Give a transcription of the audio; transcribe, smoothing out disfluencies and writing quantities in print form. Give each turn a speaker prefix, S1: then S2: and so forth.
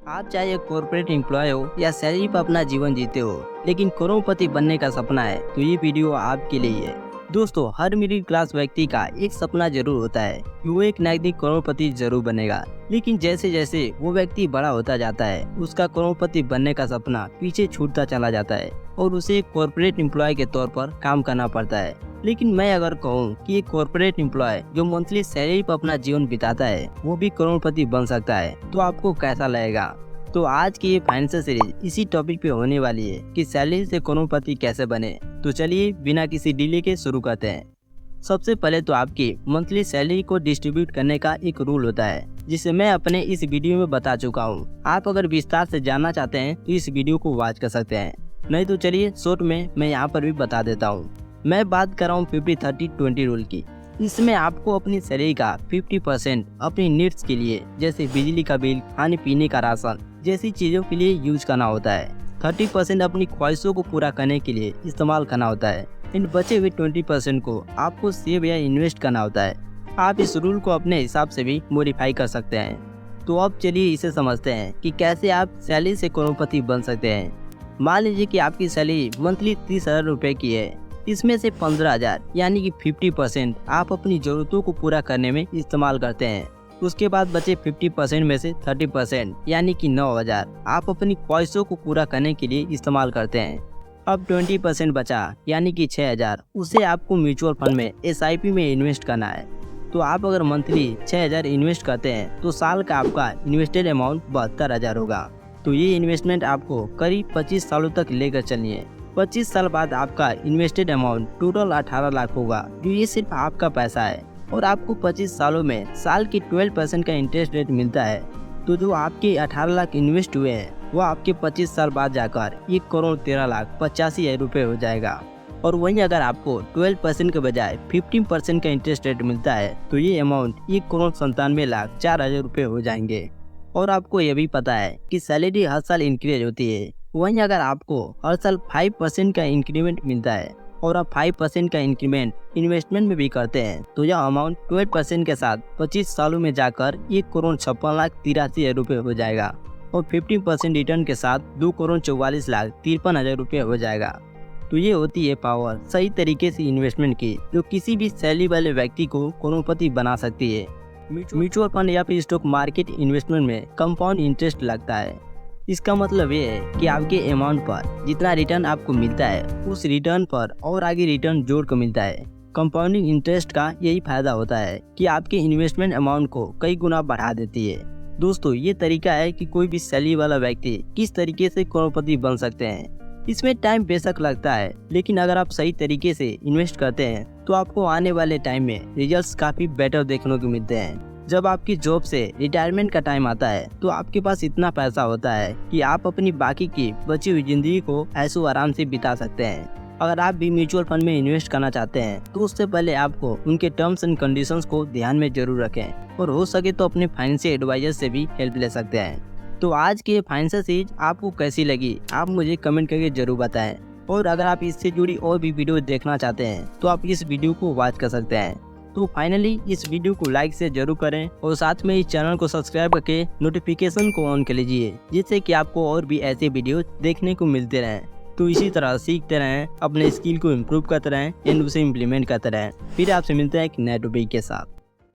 S1: आप चाहे एक कॉर्पोरेट एम्प्लॉय हो या सैलरी पर अपना जीवन जीते हो, लेकिन करोड़पति बनने का सपना है तो ये वीडियो आपके लिए है। दोस्तों, हर मिडिल क्लास व्यक्ति का एक सपना जरूर होता है कि वो एक ना एक दिन करोड़पति जरूर बनेगा। लेकिन जैसे जैसे वो व्यक्ति बड़ा होता जाता है, उसका करोड़पति बनने का सपना पीछे छूटता चला जाता है और उसे एक कॉर्पोरेट एम्प्लॉय के तौर पर काम करना पड़ता है। लेकिन मैं अगर कहूँ कि एक कॉर्पोरेट एम्प्लॉय जो मंथली सैलरी पर अपना जीवन बिताता है वो भी करोड़पति बन सकता है, तो आपको कैसा लगेगा? तो आज की ये फाइनेंशियल सीरीज इसी टॉपिक पे होने वाली है कि सैलरी से करोड़पति कैसे बने। तो चलिए बिना किसी डिले के शुरू करते हैं। सबसे पहले तो आपकी मंथली सैलरी को डिस्ट्रीब्यूट करने का एक रूल होता है, जिसे मैं अपने इस वीडियो में बता चुका हूँ। आप अगर विस्तार से जानना चाहते हैं तो इस वीडियो को वॉच कर सकते हैं, नहीं तो चलिए शॉर्ट में मैं यहाँ पर भी बता देता हूँ। मैं बात कर रहा हूँ 50-30-20 रूल की। इसमें आपको अपनी सैलरी का 50% अपनी नीड्स के लिए, जैसे बिजली का बिल, खाने पीने का राशन जैसी चीजों के लिए यूज करना होता है। 30% अपनी ख्वाहिशों को पूरा करने के लिए इस्तेमाल करना होता है। इन बचे हुए 20% को आपको सेव या इन्वेस्ट करना होता है। आप इस रूल को अपने हिसाब से भी मॉडिफाई कर सकते हैं। तो अब चलिए इसे समझते हैं कि कैसे आप सैलरी से करोड़पति बन सकते हैं। मान लीजिए कि आपकी सैलरी मंथली 30,000 रुपए की है। इसमें से 15,000 यानी कि 50% आप अपनी जरूरतों को पूरा करने में इस्तेमाल करते हैं। उसके बाद बचे 50% में से 30% यानी कि 9,000 आप अपनी ख्वाहिशों को पूरा करने के लिए इस्तेमाल करते हैं। अब 20% बचा यानी कि 6,000, उसे आपको म्यूचुअल फंड में SIP में इन्वेस्ट करना है। तो आप अगर मंथली 6,000 इन्वेस्ट करते हैं तो साल का आपका इन्वेस्टेड अमाउंट 72,000 होगा। तो ये इन्वेस्टमेंट आपको करीब 25 सालों तक लेकर चलनी है। 25 साल बाद आपका इन्वेस्टेड अमाउंट टोटल 18 लाख होगा, जो ये सिर्फ आपका पैसा है और आपको 25 सालों में साल की 12% का इंटरेस्ट रेट मिलता है। तो जो आपके 18 लाख इन्वेस्ट हुए हैं वो आपके 25 साल बाद जाकर 1,13,85,000 रुपये हो जाएगा। और वहीं अगर आपको 12% के बजाय 15% का इंटरेस्ट रेट मिलता है तो ये अमाउंट 1,97,04,000 रुपये हो जाएंगे। और आपको ये भी पता है कि सैलरी हर साल इंक्रीज होती है। वहीं अगर आपको हर साल 5% का इंक्रीमेंट मिलता है और आप 5% का इंक्रीमेंट इन्वेस्टमेंट में भी करते हैं तो यह अमाउंट 12% के साथ 25 सालों में जाकर 1,56,83,000 रुपये हो जाएगा और 15% रिटर्न के साथ 2,44,53,000 रुपये हो जाएगा। तो ये होती है पावर सही तरीके से इन्वेस्टमेंट की, जो किसी भी सैलरी वाले व्यक्ति को करोड़पति बना सकती है। म्यूचुअल फंड या फिर स्टॉक मार्केट इन्वेस्टमेंट में कंपाउंड इंटरेस्ट लगता है। इसका मतलब ये है कि आपके अमाउंट पर जितना रिटर्न आपको मिलता है उस रिटर्न पर और आगे रिटर्न जोड़ कर मिलता है। कंपाउंडिंग इंटरेस्ट का यही फायदा होता है कि आपके इन्वेस्टमेंट अमाउंट को कई गुना बढ़ा देती है। दोस्तों, ये तरीका है कि कोई भी सैलरी वाला व्यक्ति किस तरीके से करोड़पति बन सकते हैं। इसमें टाइम बेशक लगता है, लेकिन अगर आप सही तरीके से इन्वेस्ट करते हैं तो आपको आने वाले टाइम में रिजल्ट्स काफी बेटर देखने को मिलते हैं। जब आपकी जॉब से रिटायरमेंट का टाइम आता है तो आपके पास इतना पैसा होता है कि आप अपनी बाकी की बची हुई जिंदगी को ऐशो आराम से बिता सकते हैं। अगर आप भी म्यूचुअल फंड में इन्वेस्ट करना चाहते हैं तो उससे पहले आपको उनके टर्म्स एंड कंडीशंस को ध्यान में जरूर रखें और हो सके तो अपने फाइनेंशियल एडवाइजर से भी हेल्प ले सकते हैं। तो आज की फाइनेंशियल सीरीज आपको कैसी लगी आप मुझे कमेंट करके जरूर बताएं। और अगर आप इससे जुड़ी और भी वीडियो देखना चाहते हैं तो आप इस वीडियो को वॉच कर सकते हैं। तो फाइनली इस वीडियो को लाइक से जरूर करें और साथ में इस चैनल को सब्सक्राइब करके नोटिफिकेशन को ऑन कर लीजिए, जिससे कि आपको और भी ऐसे वीडियो देखने को मिलते रहें। तो इसी तरह सीखते रहें, अपने स्किल को इम्प्रूव करते रहें एंड उसे इम्प्लीमेंट करते रहें। फिर आपसे मिलते हैं एक नए टॉपिक के साथ।